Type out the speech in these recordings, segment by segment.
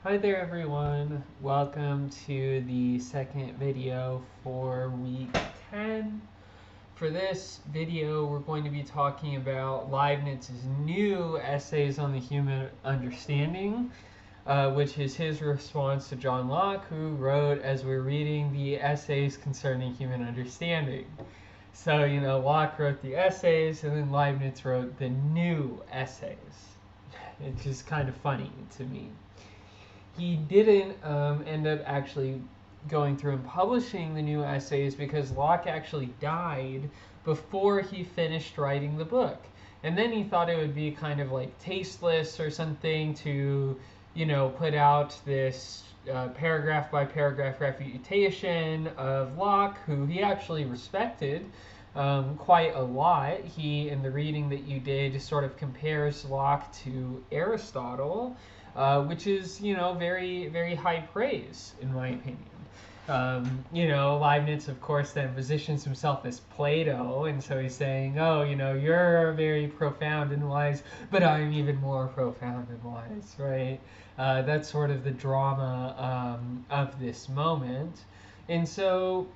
Hi there everyone, welcome to the second video for week 10. For this video we're going to be talking about Leibniz's new essays on the human understanding, which is his response to John Locke, who wrote, as we're reading, the essays concerning human understanding. So, Locke wrote the essays and then Leibniz wrote the new essays. It's just kind of funny to me. He didn't end up actually going through and publishing the new essays because Locke actually died before he finished writing the book. And then he thought it would be kind of like tasteless or something to, put out this paragraph by paragraph refutation of Locke, who he actually respected quite a lot. He, in the reading that you did, sort of compares Locke to Aristotle, which is, very, very high praise, in my opinion. Leibniz, of course, then positions himself as Plato, and so he's saying, oh, you're very profound and wise, but I'm even more profound and wise, right? That's sort of the drama of this moment. And so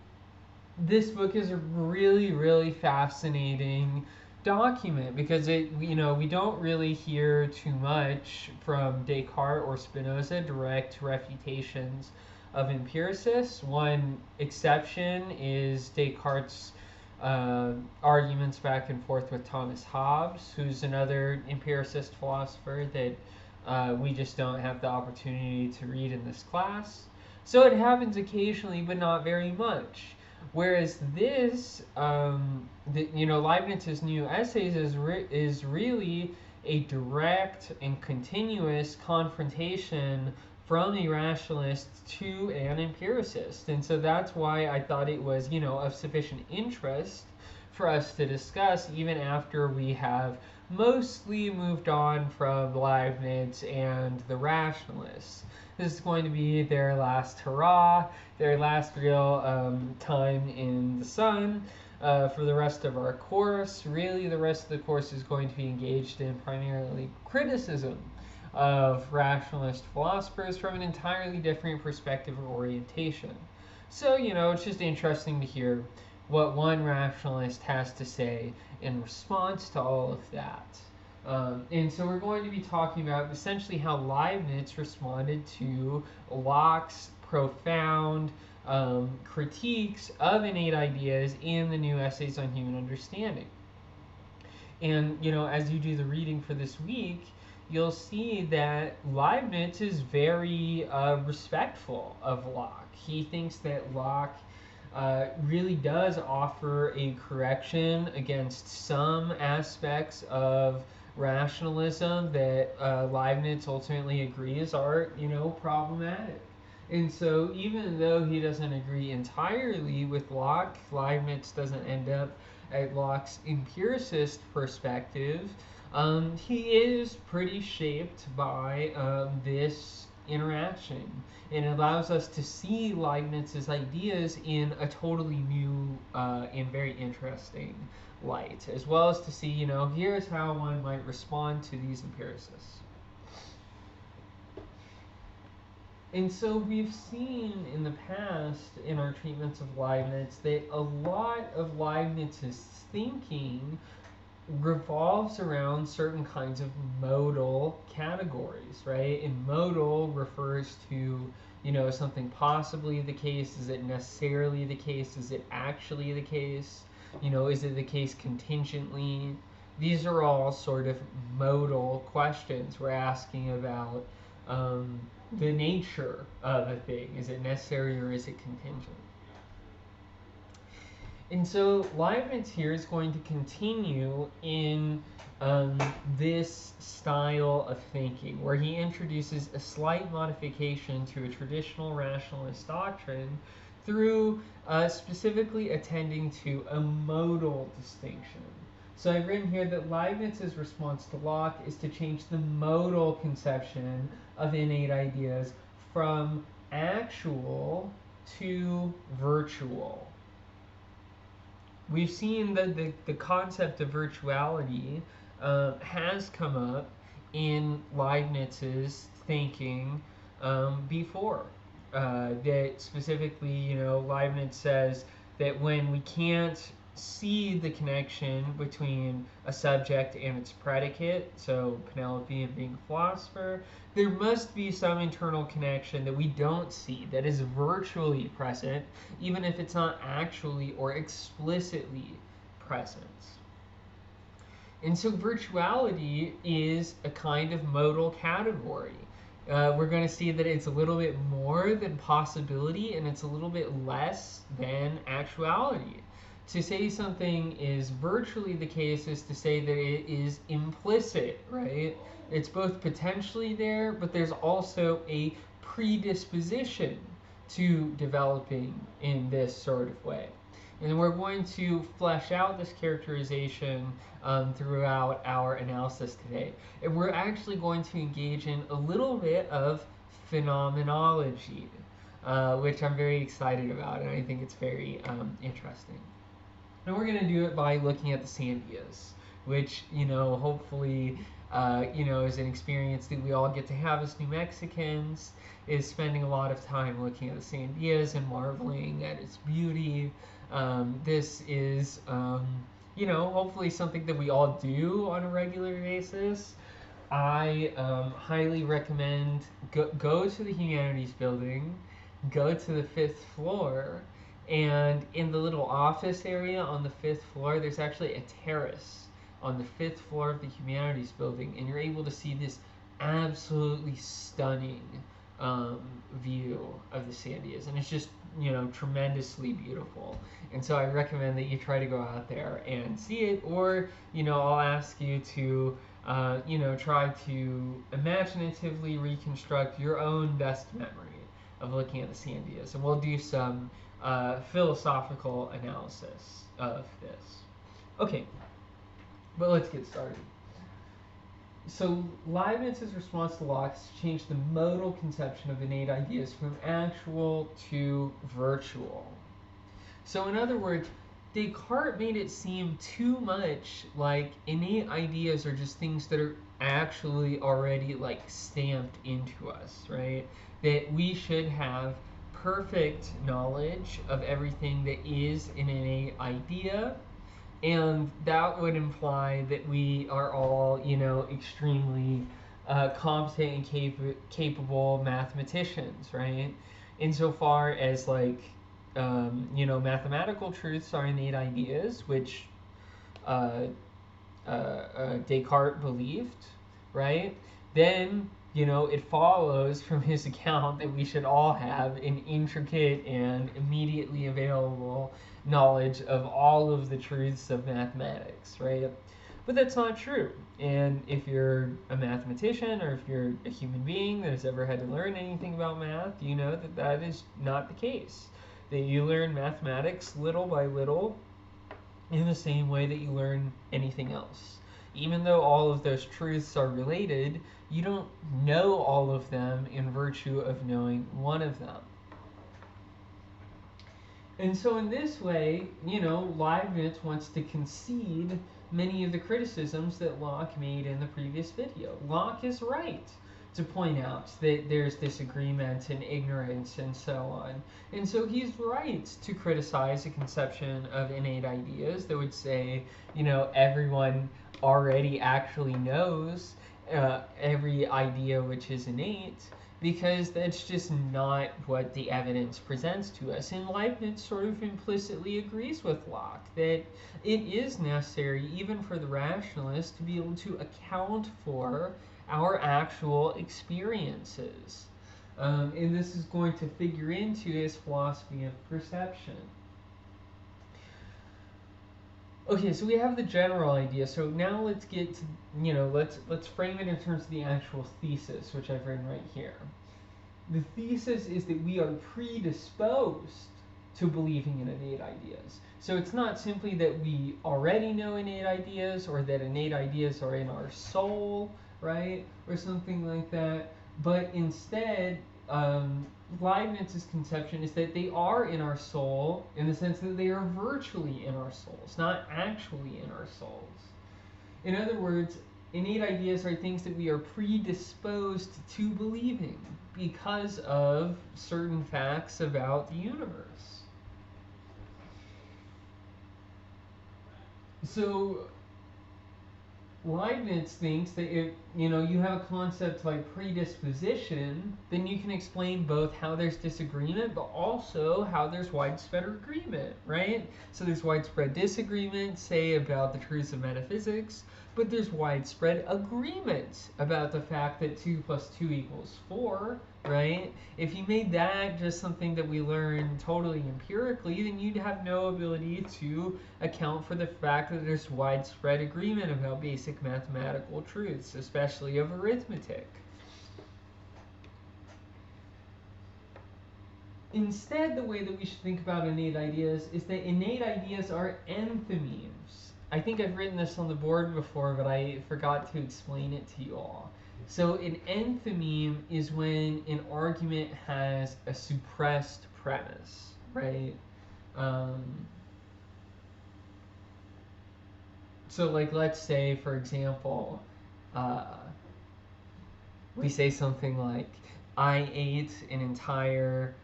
this book is a really, really fascinating document because we don't really hear too much from Descartes or Spinoza direct refutations of empiricists. One exception is Descartes' arguments back and forth with Thomas Hobbes, who's another empiricist philosopher that we just don't have the opportunity to read in this class. So it happens occasionally, but not very much. Whereas this, Leibniz's new essays is really a direct and continuous confrontation from a rationalist to an empiricist. And so that's why I thought it was, of sufficient interest for us to discuss even after we have mostly moved on from Leibniz and the rationalists. This is going to be their last hurrah, their last real time in the sun for the rest of our course. Really, the rest of the course is going to be engaged in primarily criticism of rationalist philosophers from an entirely different perspective or orientation. So, it's just interesting to hear what one rationalist has to say in response to all of that. And so we're going to be talking about essentially how Leibniz responded to Locke's profound critiques of innate ideas in the new essays on human understanding. And, as you do the reading for this week, you'll see that Leibniz is very respectful of Locke. He thinks that Locke really does offer a correction against some aspects of rationalism that Leibniz ultimately agrees are, problematic. And so even though he doesn't agree entirely with Locke, Leibniz doesn't end up at Locke's empiricist perspective. He is pretty shaped by this interaction, and it allows us to see Leibniz's ideas in a totally new and very interesting light, as well as to see, here's how one might respond to these empiricists. And so we've seen in the past in our treatments of Leibniz that a lot of Leibniz's thinking revolves around certain kinds of modal categories, right? And modal refers to, something possibly the case. Is it necessarily the case? Is it actually the case? Is it the case contingently? These are all sort of modal questions. We're asking about the nature of a thing. Is it necessary or is it contingent? And so Leibniz here is going to continue in this style of thinking, where he introduces a slight modification to a traditional rationalist doctrine through specifically attending to a modal distinction. So I've written here that Leibniz's response to Locke is to change the modal conception of innate ideas from actual to virtual. We've seen that the concept of virtuality has come up in Leibniz's thinking before. That specifically, Leibniz says that when we can't see the connection between a subject and its predicate, so Penelope being a philosopher, there must be some internal connection that we don't see that is virtually present, even if it's not actually or explicitly present. And so virtuality is a kind of modal category. We're going to see that it's a little bit more than possibility and it's a little bit less than actuality. To say something is virtually the case is to say that it is implicit, right? It's both potentially there, but there's also a predisposition to developing in this sort of way. And we're going to flesh out this characterization throughout our analysis today. And we're actually going to engage in a little bit of phenomenology, which I'm very excited about, and I think it's very interesting. And we're going to do it by looking at the Sandias, which, hopefully, is an experience that we all get to have as New Mexicans, is spending a lot of time looking at the Sandias and marveling at its beauty. This is, hopefully something that we all do on a regular basis. I highly recommend go to the Humanities Building, go to the 5th floor, and in the little office area on the 5th floor, there's actually a terrace on the 5th floor of the Humanities Building, and you're able to see this absolutely stunning view of the Sandias, and it's just tremendously beautiful. And so I recommend that you try to go out there and see it, or I'll ask you to try to imaginatively reconstruct your own best memory of looking at the Sandias, and we'll do some philosophical analysis of this. Okay, but let's get started. So Leibniz's response to Locke changed the modal conception of innate ideas from actual to virtual. So in other words, Descartes made it seem too much like innate ideas are just things that are actually already like stamped into us, right? That we should have perfect knowledge of everything that is an innate idea, and that would imply that we are all, extremely competent and capable mathematicians, right? Insofar as mathematical truths are innate ideas, which Descartes believed, right? Then it follows from his account that we should all have an intricate and immediately available knowledge of all of the truths of mathematics, right? But that's not true. And if you're a mathematician or if you're a human being that has ever had to learn anything about math, you know that that is not the case. That you learn mathematics little by little in the same way that you learn anything else. Even though all of those truths are related, you don't know all of them in virtue of knowing one of them. And so in this way, Leibniz wants to concede many of the criticisms that Locke made in the previous video. Locke is right to point out that there's disagreement and ignorance and so on. And so he's right to criticize a conception of innate ideas that would say, everyone already actually knows every idea which is innate, because that's just not what the evidence presents to us. And Leibniz sort of implicitly agrees with Locke that it is necessary, even for the rationalist, to be able to account for our actual experiences. And this is going to figure into his philosophy of perception. Okay, so we have the general idea. So now let's get to, let's frame it in terms of the actual thesis, which I've written right here. The thesis is that we are predisposed to believing in innate ideas. So it's not simply that we already know innate ideas or that innate ideas are in our soul, right? Or something like that. But instead, Leibniz's conception is that they are in our soul in the sense that they are virtually in our souls, not actually in our souls. In other words, innate ideas are things that we are predisposed to believing because of certain facts about the universe. So Leibniz thinks that if you have a concept like predisposition, then you can explain both how there's disagreement, but also how there's widespread agreement, right? So there's widespread disagreement, say, about the truths of metaphysics, but there's widespread agreement about the fact that 2 plus 2 equals 4, right? If you made that just something that we learn totally empirically, then you'd have no ability to account for the fact that there's widespread agreement about basic mathematical truths, especially of arithmetic. Instead, the way that we should think about innate ideas is that innate ideas are enthymemes. I think I've written this on the board before, but I forgot to explain it to you all. So an enthymeme is when an argument has a suppressed premise, right? So like, let's say, for example, we say something like, I ate an entire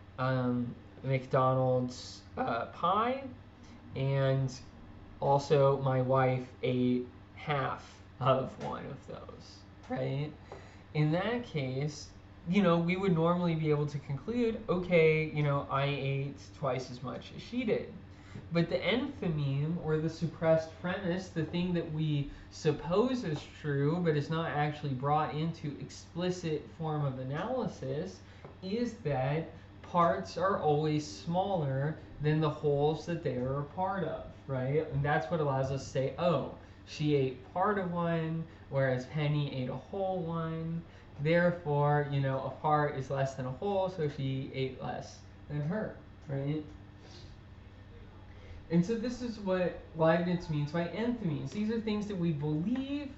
McDonald's pie, and also my wife ate half of one of those, right? In that case, we would normally be able to conclude, okay, I ate twice as much as she did. But the enthymeme, or the suppressed premise, the thing that we suppose is true but is not actually brought into explicit form of analysis, is that parts are always smaller than the wholes that they are a part of, right? And that's what allows us to say, oh, she ate part of one, whereas Penny ate a whole one. Therefore, a part is less than a whole, so she ate less than her, right? And so this is what Leibniz means by enthymemes. These are things that we believe.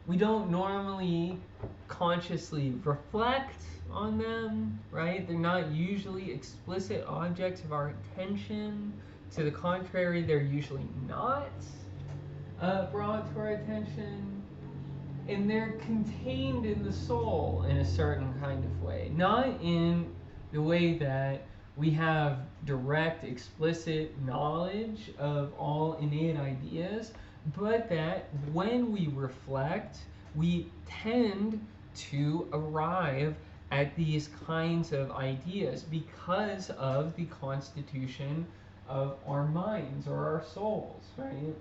We don't normally consciously reflect on them, right? They're not usually explicit objects of our attention. To the contrary, they're usually not brought to our attention. And they're contained in the soul in a certain kind of way. Not in the way that we have direct, explicit knowledge of all innate ideas, but that when we reflect, we tend to arrive at these kinds of ideas because of the constitution of our minds or our souls, right?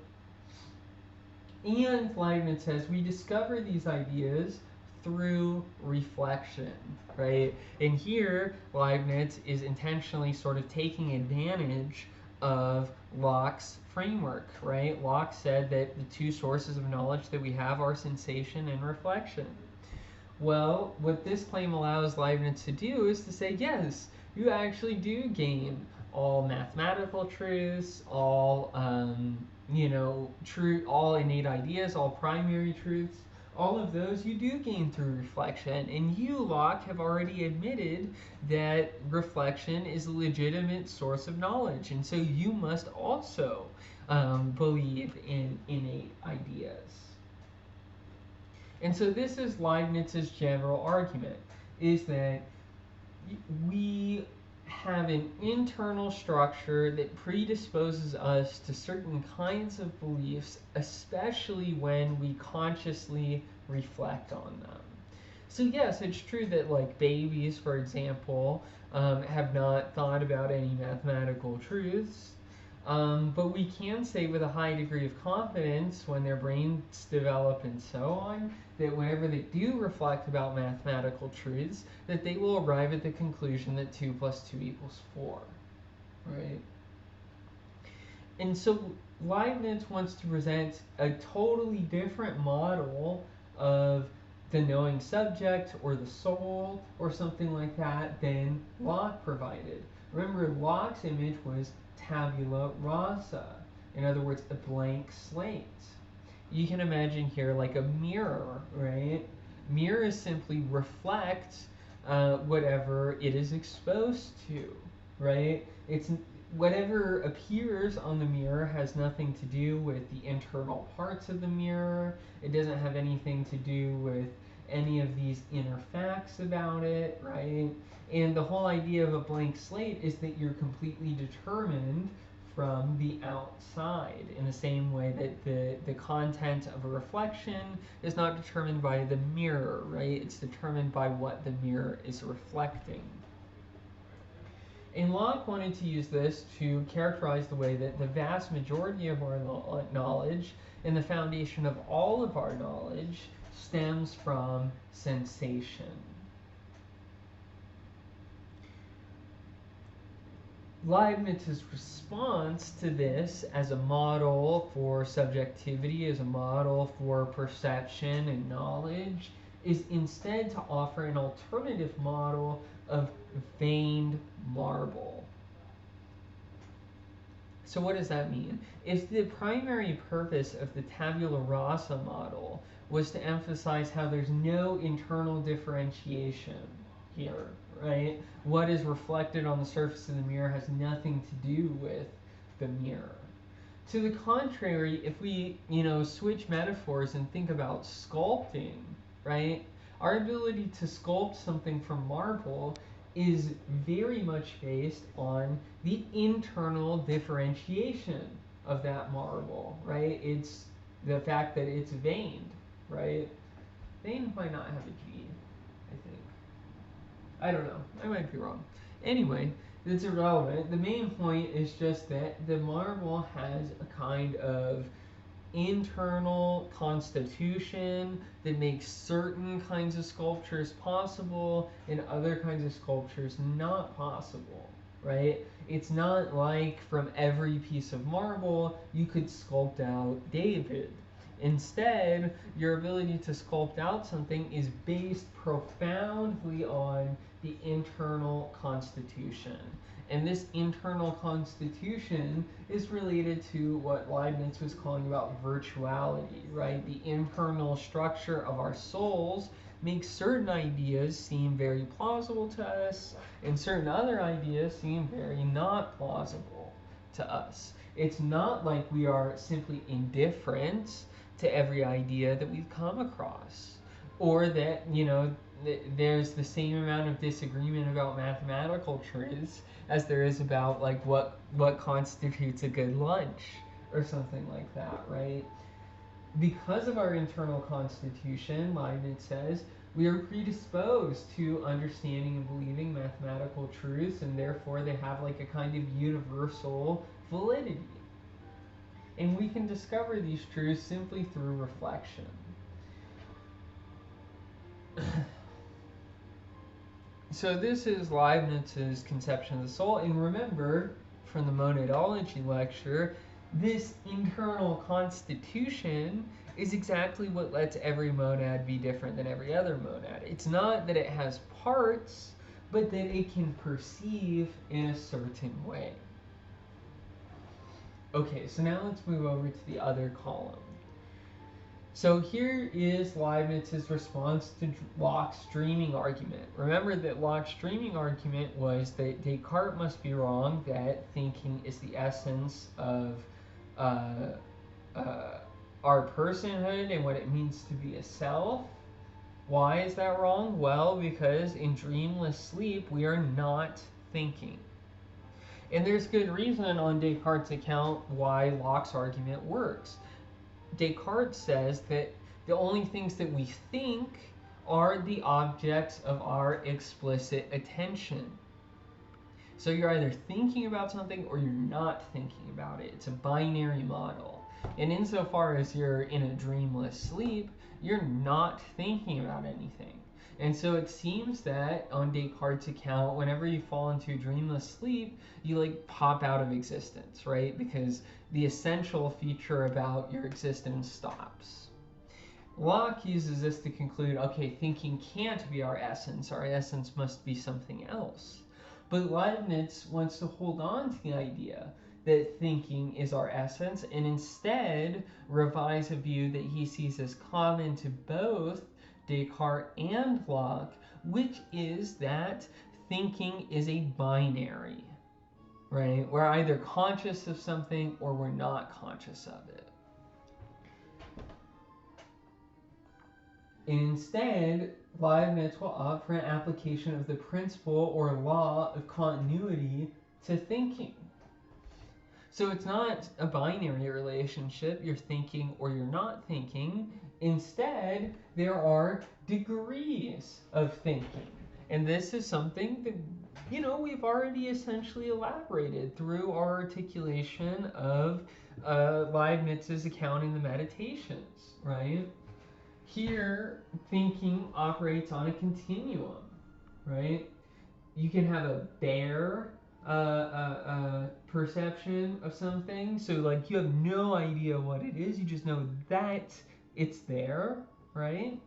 And Leibniz says we discover these ideas through reflection, right? And here, Leibniz is intentionally sort of taking advantage of Locke's framework, right? Locke said that the two sources of knowledge that we have are sensation and reflection. Well, what this claim allows Leibniz to do is to say, yes, you actually do gain all mathematical truths, all all innate ideas, all primary truths. All of those you do gain through reflection, and you, Locke, have already admitted that reflection is a legitimate source of knowledge, and so you must also believe in innate ideas. And so this is Leibniz's general argument, is that we have an internal structure that predisposes us to certain kinds of beliefs, especially when we consciously reflect on them. So yes, it's true that like babies, for example, have not thought about any mathematical truths, but we can say with a high degree of confidence when their brains develop and so on, that whenever they do reflect about mathematical truths, that they will arrive at the conclusion that 2 plus 2 equals 4, right? And so Leibniz wants to present a totally different model of the knowing subject or the soul or something like that than Locke provided. Remember, Locke's image was tabula rasa, in other words, a blank slate. You can imagine here like a mirror, right? Mirrors simply reflect whatever it is exposed to, right? whatever appears on the mirror has nothing to do with the internal parts of the mirror. It doesn't have anything to do with any of these inner facts about it, right? And the whole idea of a blank slate is that you're completely determined from the outside, in the same way that the content of a reflection is not determined by the mirror, right? It's determined by what the mirror is reflecting. And Locke wanted to use this to characterize the way that the vast majority of our knowledge and the foundation of all of our knowledge stems from sensation. Leibniz's response to this as a model for subjectivity, as a model for perception and knowledge, is instead to offer an alternative model of veined marble. So what does that mean? If the primary purpose of the tabula rasa model was to emphasize how there's no internal differentiation here, right? What is reflected on the surface of the mirror has nothing to do with the mirror. To the contrary, if we, switch metaphors and think about sculpting, right? Our ability to sculpt something from marble is very much based on the internal differentiation of that marble, right? It's the fact that it's veined, right? Veined might not have a G, I think. I don't know. I might be wrong. Anyway, it's irrelevant. The main point is just that the marble has a kind of internal constitution that makes certain kinds of sculptures possible and other kinds of sculptures not possible, right? It's not like from every piece of marble you could sculpt out David. Instead, your ability to sculpt out something is based profoundly on the internal constitution. And this internal constitution is related to what Leibniz was calling about virtuality, right? The internal structure of our souls makes certain ideas seem very plausible to us, and certain other ideas seem very not plausible to us. It's not like we are simply indifferent to every idea that we've come across, or that, there's the same amount of disagreement about mathematical truths as there is about like what constitutes a good lunch or something like that, right? Because of our internal constitution, Leibniz says, we are predisposed to understanding and believing mathematical truths, and therefore they have like a kind of universal validity. And we can discover these truths simply through reflection. So this is Leibniz's conception of the soul, and remember from the monadology lecture, this internal constitution is exactly what lets every monad be different than every other monad. It's not that it has parts, but that it can perceive in a certain way. Okay, so now let's move over to the other column. So here is Leibniz's response to Locke's dreaming argument. Remember that Locke's dreaming argument was that Descartes must be wrong, that thinking is the essence of our personhood and what it means to be a self. Why is that wrong? Well, because in dreamless sleep, we are not thinking. And there's good reason on Descartes' account why Locke's argument works. Descartes says that the only things that we think are the objects of our explicit attention. So you're either thinking about something or you're not thinking about it. It's a binary model. And insofar as you're in a dreamless sleep, you're not thinking about anything. And so it seems that on Descartes' account, whenever you fall into a dreamless sleep, you like pop out of existence, right? Because the essential feature about your existence stops. Locke uses this to conclude, okay, thinking can't be our essence must be something else. But Leibniz wants to hold on to the idea that thinking is our essence and instead revise a view that he sees as common to both Descartes and Locke, which is that thinking is a binary. right? We're either conscious of something or we're not conscious of it. Instead, Leibniz will opt for an application of the principle or law of continuity to thinking. So it's not a binary relationship, you're thinking or you're not thinking. Instead, there are degrees of thinking. And this is something that, we've already essentially elaborated through our articulation of Leibniz's account in the Meditations, right? Here, thinking operates on a continuum, right? You can have a bare perception of something, so like you have no idea what it is, you just know that it's there, right?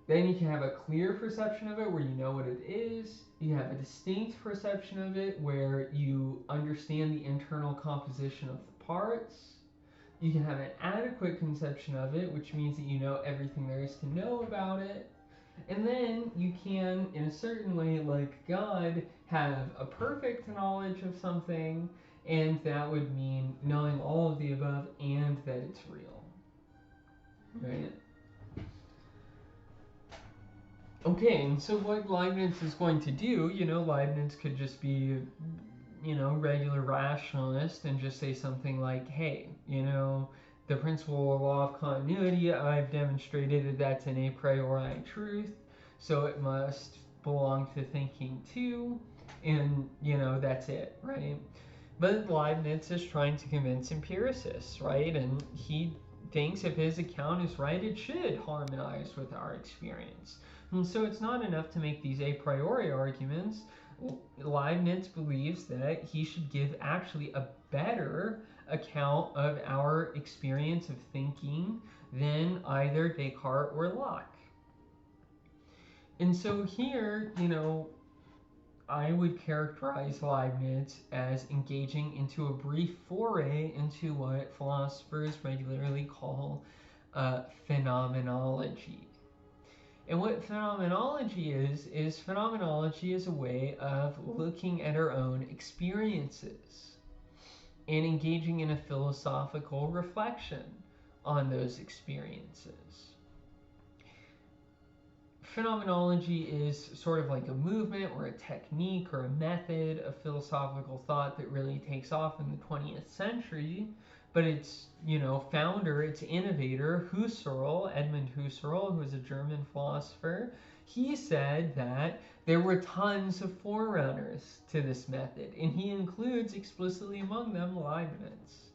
Then you can have a clear perception of it where you know what it is. You have a distinct perception of it where you understand the internal composition of the parts. You can have an adequate conception of it, which means that you know everything there is to know about it. And then you can, in a certain way, like God, have a perfect knowledge of something, and that would mean knowing all of the above and that it's real. Right? Okay, and so what Leibniz is going to do, Leibniz could just be, regular rationalist and just say something like, hey, the principle or law of continuity, I've demonstrated that that's an a priori truth, so it must belong to thinking too, and, that's it, right? But Leibniz is trying to convince empiricists, right? And he thinks if his account is right, it should harmonize with our experience. And so it's not enough to make these a priori arguments. Leibniz believes that he should give actually a better account of our experience of thinking than either Descartes or Locke. And so here, I would characterize Leibniz as engaging into a brief foray into what philosophers regularly call phenomenology. And what phenomenology is phenomenology is a way of looking at our own experiences and engaging in a philosophical reflection on those experiences. Phenomenology is sort of like a movement or a technique or a method of philosophical thought that really takes off in the 20th century, but its founder, its innovator, Husserl, Edmund Husserl, who was a German philosopher, he said that there were tons of forerunners to this method, and he includes explicitly among them Leibniz.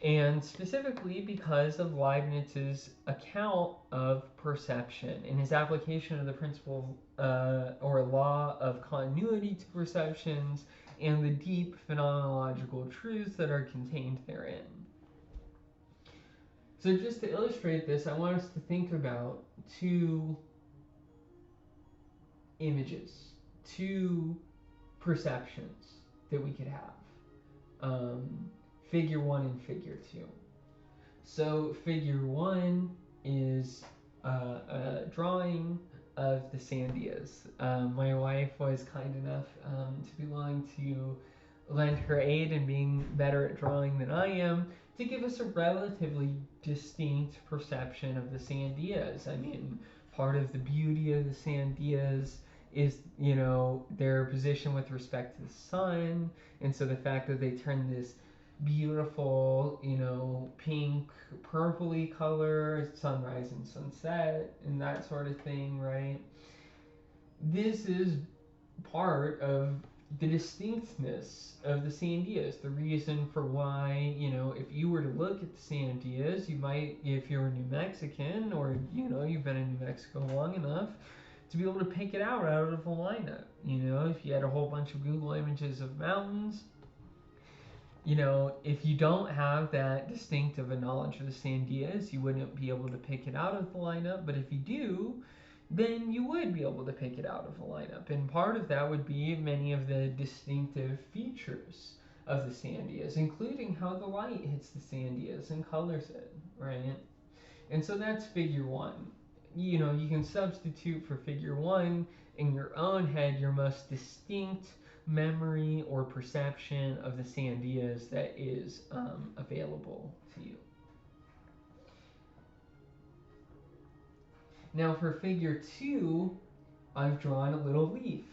And specifically because of Leibniz's account of perception and his application of the principle or law of continuity to perceptions and the deep phenomenological truths that are contained therein. So just to illustrate this, I want us to think about two images, two perceptions that we could have. Figure 1 and Figure 2. So Figure 1 is a drawing of the Sandias. My wife was kind enough to be willing to lend her aid in being better at drawing than I am to give us a relatively distinct perception of the Sandias. I mean, part of the beauty of the Sandias is, their position with respect to the sun, and so the fact that they turn this beautiful, pink, purpley color, sunrise and sunset, and that sort of thing, right? This is part of the distinctness of the Sandias, the reason for why, if you were to look at the Sandias, you might, if you're a New Mexican, or, you've been in New Mexico long enough, to be able to pick it out of a lineup. If you had a whole bunch of Google images of mountains, if you don't have that distinctive knowledge of the Sandias, you wouldn't be able to pick it out of the lineup. But if you do, then you would be able to pick it out of the lineup. And part of that would be many of the distinctive features of the Sandias, including how the light hits the Sandias and colors it, right? And so that's Figure 1. You can substitute for Figure 1 in your own head your most distinct memory or perception of the sandias that is available to you. Now for figure 2, I've drawn a little leaf.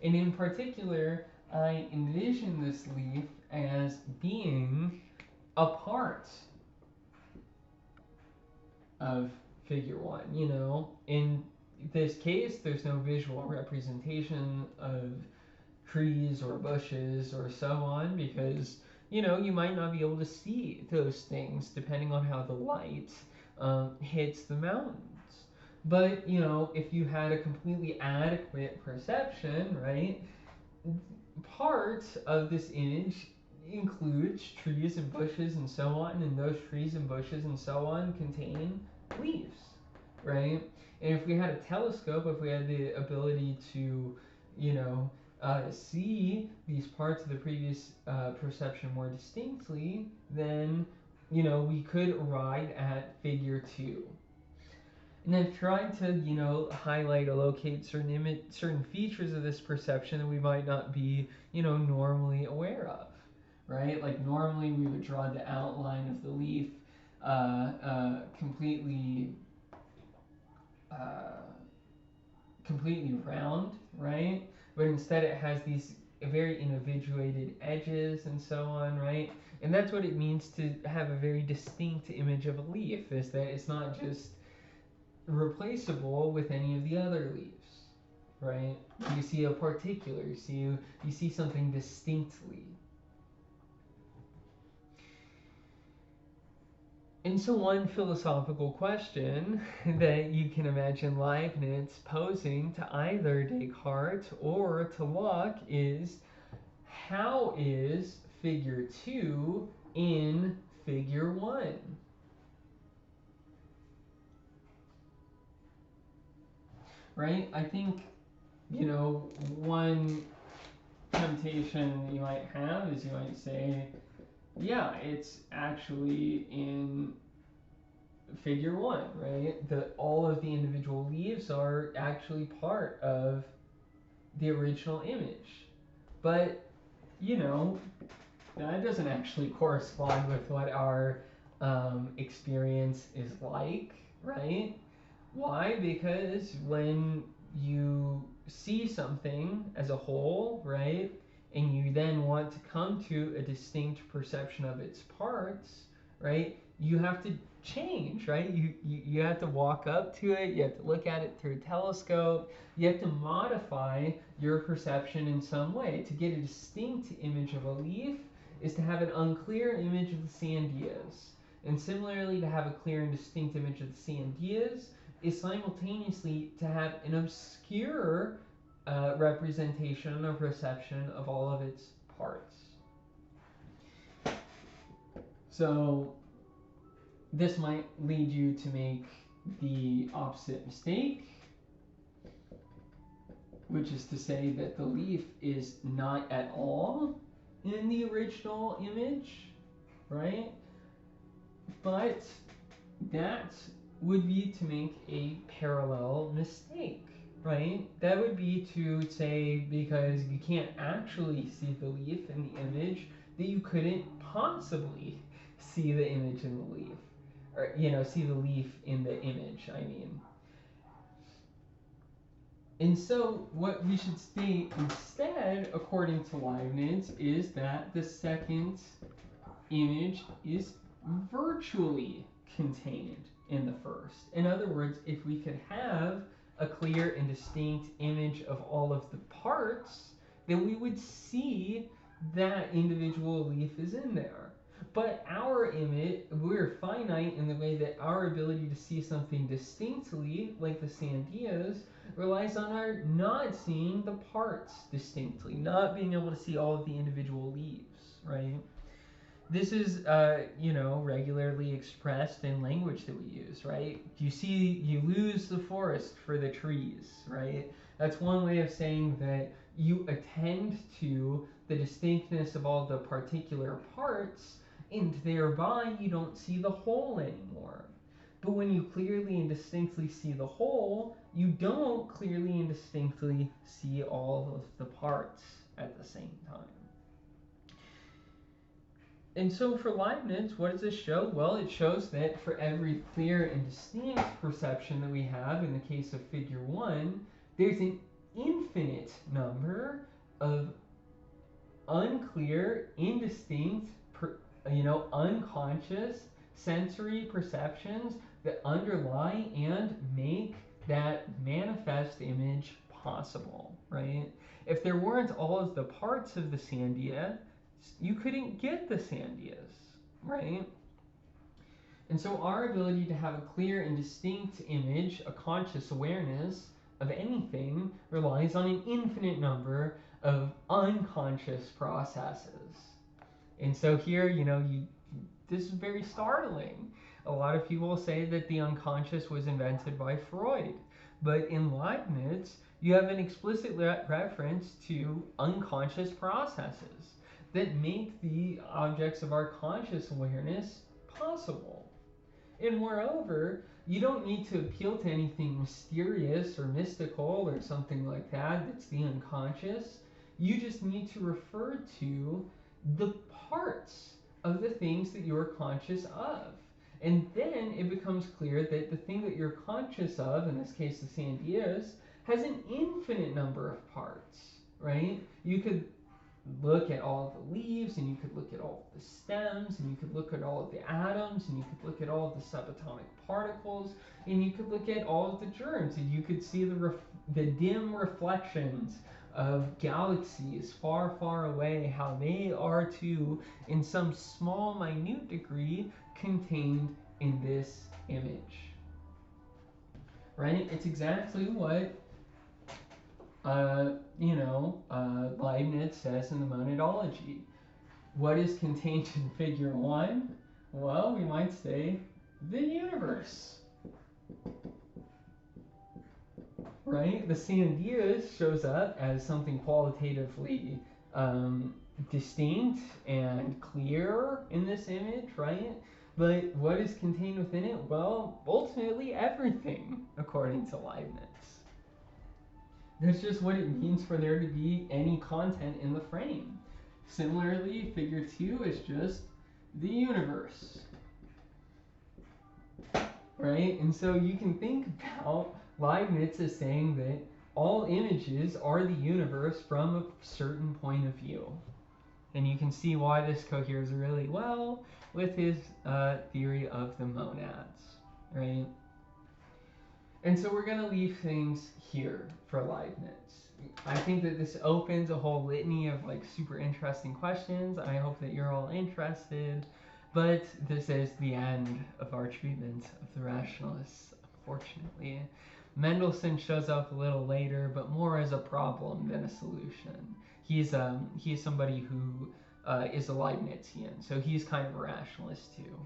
And in particular, I envision this leaf as being a part of figure 1. In this case, there's no visual representation of trees or bushes or so on because, you might not be able to see those things depending on how the light hits the mountains. But, if you had a completely adequate perception, right, part of this image includes trees and bushes and so on, and those trees and bushes and so on contain leaves, right? And if we had a telescope, if we had the ability to, see these parts of the previous perception more distinctly, then, we could arrive at figure 2. And I've tried to, highlight or locate certain features of this perception that we might not be, normally aware of, right? Like normally we would draw the outline of the leaf completely round, right? But instead it has these very individuated edges and so on, right? And that's what it means to have a very distinct image of a leaf, is that it's not just replaceable with any of the other leaves, right? You see a particular, you see something distinctly. And so one philosophical question that you can imagine Leibniz posing to either Descartes or to Locke is, how is figure 2 in figure 1? Right? I think, one temptation you might have is you might say, yeah, it's actually in figure 1, right? All of the individual leaves are actually part of the original image. But, that doesn't actually correspond with what our experience is like, right? Why? Because when you see something as a whole, right, and you then want to come to a distinct perception of its parts, right, you have to change, right? You have to walk up to it, you have to look at it through a telescope, you have to modify your perception in some way. To get a distinct image of a leaf is to have an unclear image of the sandias. And similarly, to have a clear and distinct image of the sandias is simultaneously to have an obscure representation or perception of all of its parts. So this might lead you to make the opposite mistake, which is to say that the leaf is not at all in the original image, right? But that would be to make a parallel mistake, right? That would be to say, because you can't actually see the leaf in the image, that you couldn't possibly see the image in the leaf, or see the leaf in the image, I mean. And so what we should state instead, according to Leibniz, is that the second image is virtually contained in the first. In other words, if we could have a clear and distinct image of all of the parts, then we would see that individual leaf is in there. But our image, we're finite in the way that our ability to see something distinctly, like the sandias, relies on our not seeing the parts distinctly, not being able to see all of the individual leaves, right? This is, regularly expressed in language that we use, right? You lose the forest for the trees, right? That's one way of saying that you attend to the distinctness of all the particular parts, and thereby you don't see the whole anymore. But when you clearly and distinctly see the whole, you don't clearly and distinctly see all of the parts at the same time. And so for Leibniz, what does this show? Well, it shows that for every clear and distinct perception that we have, in the case of figure 1, there's an infinite number of unclear, indistinct, unconscious sensory perceptions that underlie and make that manifest image possible, right? If there weren't all of the parts of the sandia, you couldn't get the sandias, right? And so our ability to have a clear and distinct image, a conscious awareness of anything, relies on an infinite number of unconscious processes. And so here, this is very startling. A lot of people say that the unconscious was invented by Freud. But in Leibniz, you have an explicit reference to unconscious processes that make the objects of our conscious awareness possible. And moreover, you don't need to appeal to anything mysterious or mystical or something like that that's the unconscious. You just need to refer to the parts of the things that you're conscious of. And then it becomes clear that the thing that you're conscious of, in this case the sandias, has an infinite number of parts, right? You could look at all of the leaves, and you could look at all of the stems, and you could look at all of the atoms, and you could look at all of the subatomic particles, and you could look at all of the germs, and you could see the dim reflections of galaxies far, far away, how they are too, in some small, minute degree, contained in this image. Right? It's exactly what Leibniz says in the monadology. What is contained in figure 1? Well, we might say the universe. Right? The sandias shows up as something qualitatively distinct and clear in this image, right? But what is contained within it? Well, ultimately everything, according to Leibniz. That's just what it means for there to be any content in the frame. Similarly, figure 2 is just the universe. Right? And so you can think about Leibniz as saying that all images are the universe from a certain point of view. And you can see why this coheres really well with his theory of the monads, right? And so we're going to leave things here for Leibniz. I think that this opens a whole litany of super interesting questions. I hope that you're all interested. But this is the end of our treatment of the rationalists, unfortunately. Mendelssohn shows up a little later, but more as a problem than a solution. He's somebody who is a Leibnizian, so he's kind of a rationalist too.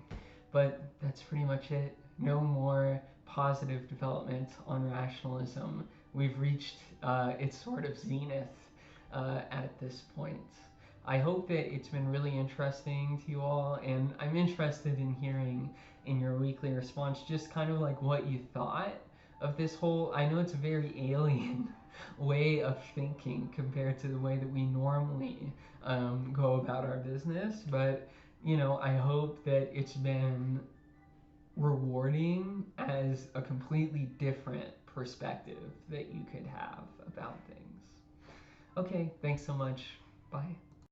But that's pretty much it. No more positive development on rationalism. We've reached its sort of zenith at this point. I hope that it's been really interesting to you all, and I'm interested in hearing in your weekly response just kind of what you thought of this whole, I know it's a very alien way of thinking compared to the way that we normally go about our business, but I hope that it's been rewarding as a completely different perspective that you could have about things. Okay, thanks so much. Bye.